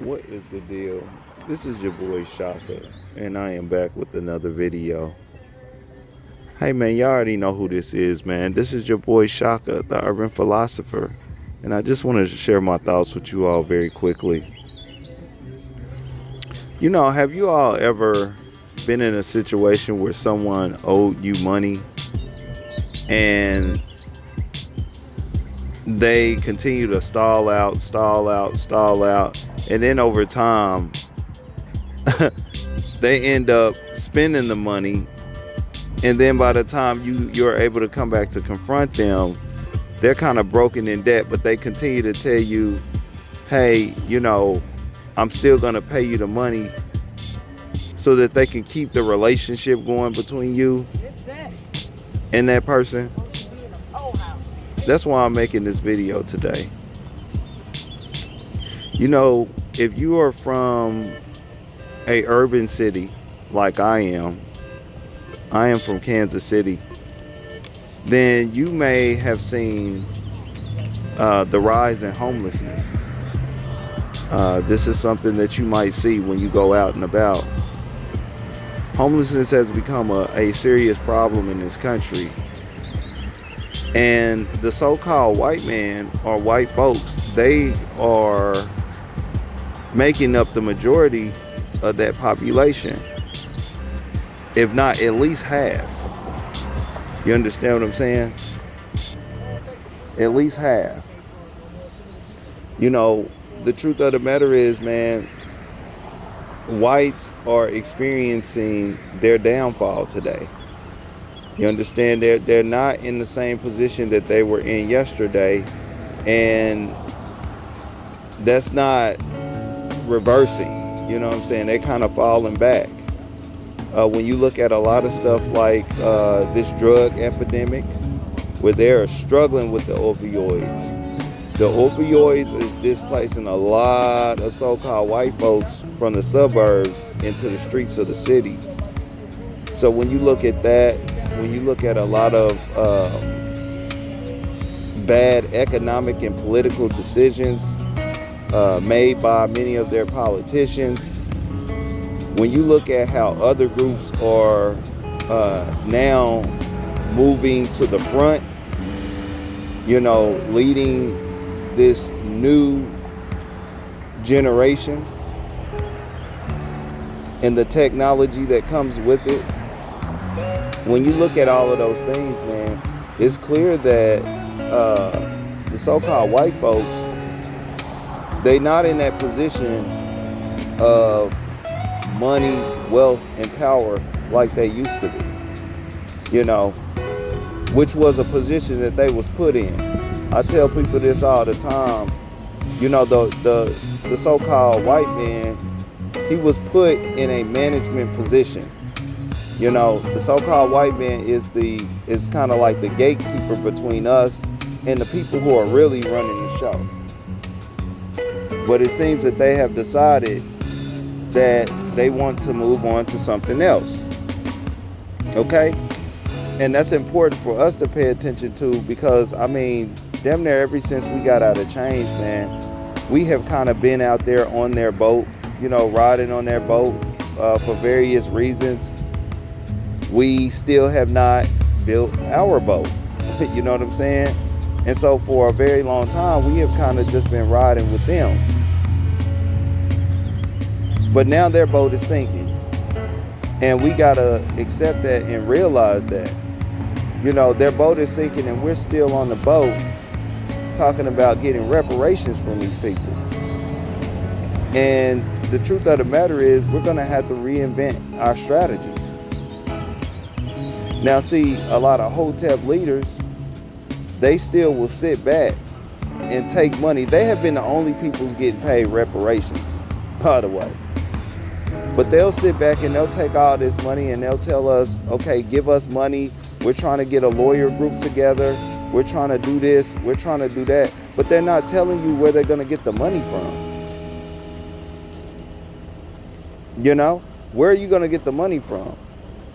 What is the deal? This is your boy Shaka, and I am back with another video. Hey man, y'all already know who this is, man. This is your boy Shaka, the urban philosopher, and I just wanted to share my thoughts with you all very quickly. Have you all ever been in a situation where someone owed you money and they continue to stall out, stall out, stall out, and then over time they end up spending the money, and then by the time you're able to come back to confront them, they're kind of broken in debt, but they continue to tell you, hey, I'm still going to pay you the money, so that they can keep the relationship going between you and that person. That's why I'm making this video today. If you are from a urban city like I am from Kansas City, then you may have seen the rise in homelessness. This is something that you might see when you go out and about. Homelessness has become a serious problem in this country. And the so-called white man or white folks, they are making up the majority of that population, if not at least half. You understand what I'm saying? At least half. The truth of the matter is, man, whites are experiencing their downfall today. You understand? They're not in the same position that they were in yesterday, and that's not reversing. You know what I'm saying? They're kind of falling back. When you look at a lot of stuff like this drug epidemic, where they're struggling with the opioids. The opioids is displacing a lot of so-called white folks from the suburbs into the streets of the city. So when you look at that, when you look at a lot of bad economic and political decisions made by many of their politicians, when you look at how other groups are now moving to the front, leading this new generation and the technology that comes with it, when you look at all of those things, man, it's clear that the so-called white folks, they not in that position of money, wealth, and power like they used to be, which was a position that they was put in. I tell people this all the time. The so-called white man, he was put in a management position. The so-called white man is kind of like the gatekeeper between us and the people who are really running the show. But it seems that they have decided that they want to move on to something else. Okay? And that's important for us to pay attention to, because, damn near ever since we got out of change, man, we have kind of been out there on their boat, riding on their boat for various reasons. We still have not built our boat. You know what I'm saying? And so for a very long time, we have kind of just been riding with them. But now their boat is sinking. And we got to accept that and realize that, their boat is sinking and we're still on the boat talking about getting reparations from these people. And the truth of the matter is, we're going to have to reinvent our strategies. Now, see, a lot of Hotep leaders, they still will sit back and take money. They have been the only people getting paid reparations, by the way. But they'll sit back and they'll take all this money and they'll tell us, okay, give us money. We're trying to get a lawyer group together. We're trying to do this. We're trying to do that. But they're not telling you where they're going to get the money from. Where are you going to get the money from?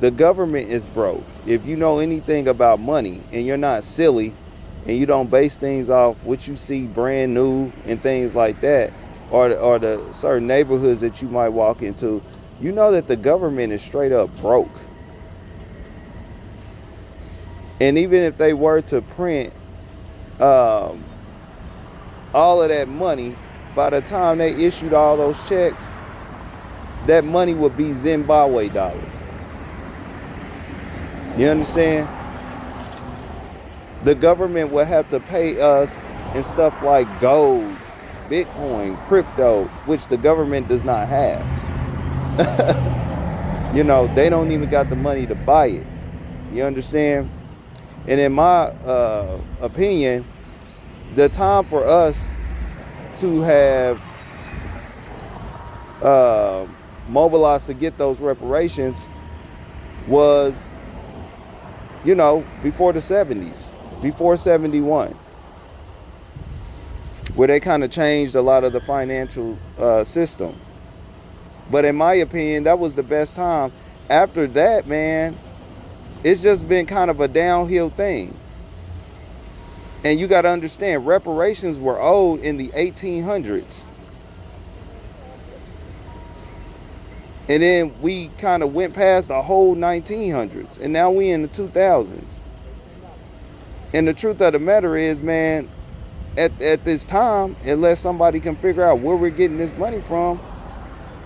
The government is broke. If you know anything about money and you're not silly and you don't base things off what you see brand new and things like that, or the certain neighborhoods that you might walk into, you know that the government is straight up broke. And even if they were to print all of that money, by the time they issued all those checks, that money would be Zimbabwe dollars. You understand? The government would have to pay us in stuff like gold, Bitcoin, crypto, which the government does not have. You know, they don't even got the money to buy it. You understand? And in my opinion, the time for us to have mobilized to get those reparations was, you know, before the 70s, before 71, where they kind of changed a lot of the financial system. But in my opinion, that was the best time. After that, man, it's just been kind of a downhill thing. And you got to understand, reparations were owed in the 1800s. And then we kind of went past the whole 1900s. And now we in the 2000s. And the truth of the matter is, man, at this time, unless somebody can figure out where we're getting this money from,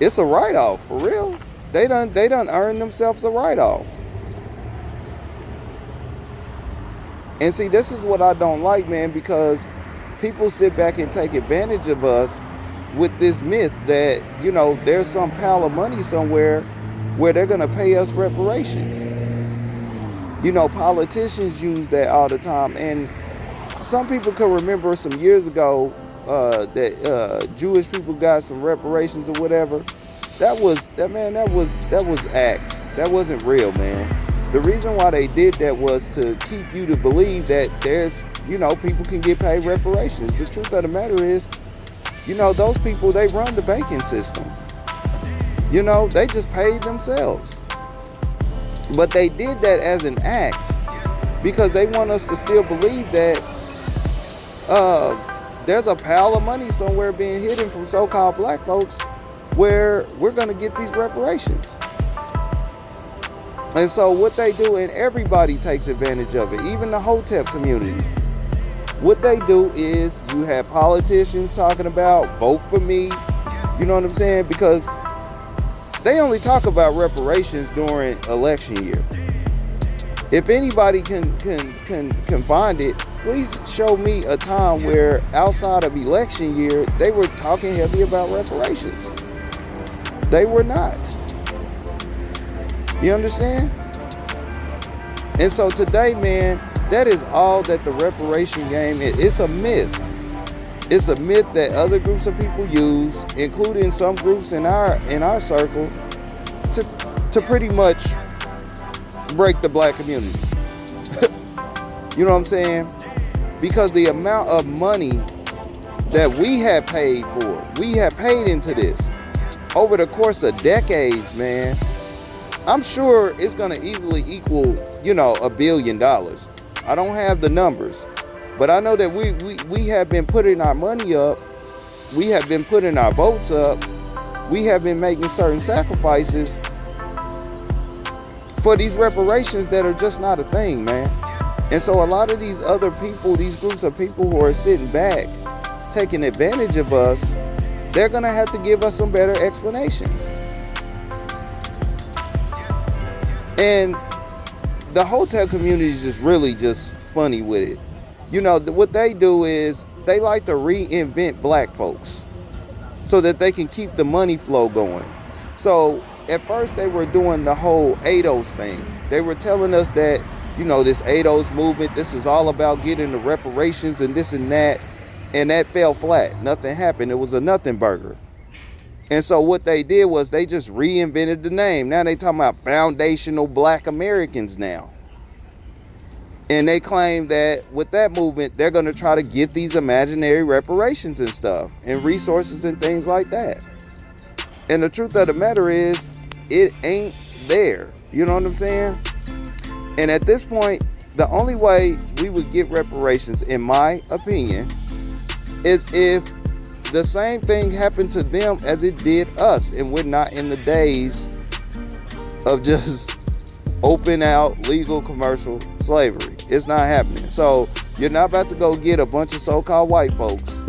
it's a write-off, for real. They done earned themselves a write-off. And see, this is what I don't like, man, because people sit back and take advantage of us with this myth that, you know, there's some pile of money somewhere where they're going to pay us reparations. You know, politicians use that all the time. And some people can remember some years ago that Jewish people got some reparations or whatever. That was act. That wasn't real, man. The reason why they did that was to keep you to believe that there's, you know, people can get paid reparations. The truth of the matter is, you know, those people, they run the banking system. You know, they just paid themselves. But they did that as an act because they want us to still believe that there's a pile of money somewhere being hidden from so-called black folks where we're going to get these reparations. And so what they do, and everybody takes advantage of it, even the Hotep community. What they do is you have politicians talking about vote for me, you know what I'm saying? Because they only talk about reparations during election year. If anybody can find it, please show me a time where outside of election year they were talking heavy about reparations. They were not. You understand? And so today, man, that is all that the reparation game is. It's a myth. It's a myth that other groups of people use, including some groups in our circle, to pretty much break the black community. You know what I'm saying? Because the amount of money that we have paid for, we have paid into this over the course of decades, man. I'm sure it's going to easily equal, you know, $1 billion. I don't have the numbers, but I know that we have been putting our money up. We have been putting our votes up. We have been making certain sacrifices for these reparations that are just not a thing, man. And so a lot of these other people, these groups of people who are sitting back, taking advantage of us, they're going to have to give us some better explanations. And the Hotep community is just really just funny with it. You know, what they do is they like to reinvent black folks so that they can keep the money flow going. So at first they were doing the whole ADOS thing. They were telling us that, you know, this ADOS movement, this is all about getting the reparations and this and that. And that fell flat. Nothing happened. It was a nothing burger. And so what they did was they just reinvented the name. Now they talking about foundational black Americans now. And they claim that with that movement, they're going to try to get these imaginary reparations and stuff and resources and things like that. And the truth of the matter is, it ain't there. You know what I'm saying? And at this point, the only way we would get reparations, in my opinion, is if the same thing happened to them as it did us, and we're not in the days of just open out legal commercial slavery. It's not happening. So you're not about to go get a bunch of so-called white folks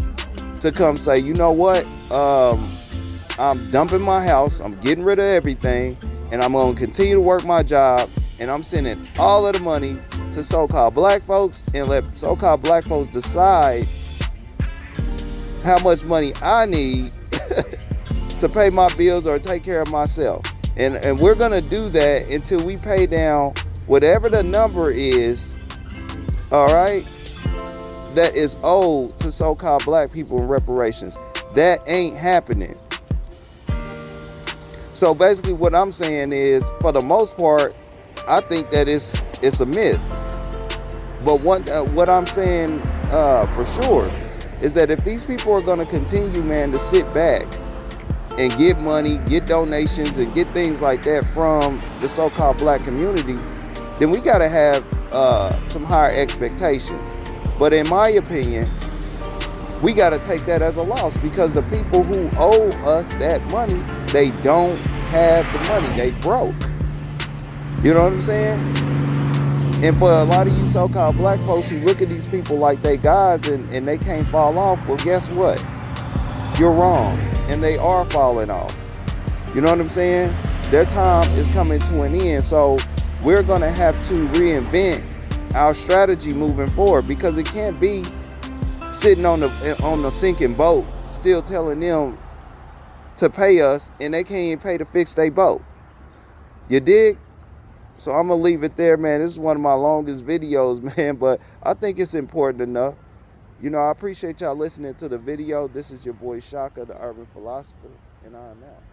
to come say, you know what, I'm dumping my house, I'm getting rid of everything, and I'm going to continue to work my job, and I'm sending all of the money to so-called black folks, and let so-called black folks decide how much money I need to pay my bills or take care of myself. And we're going to do that until we pay down whatever the number is, all right, that is owed to so-called black people in reparations. That ain't happening. So basically what I'm saying is, for the most part, I think that it's a myth. But what I'm saying for sure is that if these people are going to continue, man, to sit back and get money, get donations, and get things like that from the so-called black community, then we got to have some higher expectations. But in my opinion, we got to take that as a loss, because the people who owe us that money, they don't have the money. They broke. You know what I'm saying? And for a lot of you so-called black folks who look at these people like they gods and they can't fall off, well, guess what? You're wrong. And they are falling off. You know what I'm saying? Their time is coming to an end. So we're going to have to reinvent our strategy moving forward, because it can't be sitting on the sinking boat still telling them to pay us, and they can't even pay to fix their boat. You dig? So I'm going to leave it there, man. This is one of my longest videos, man, but I think it's important enough. You know, I appreciate y'all listening to the video. This is your boy Shaka, the Urban Philosopher, and I'm out.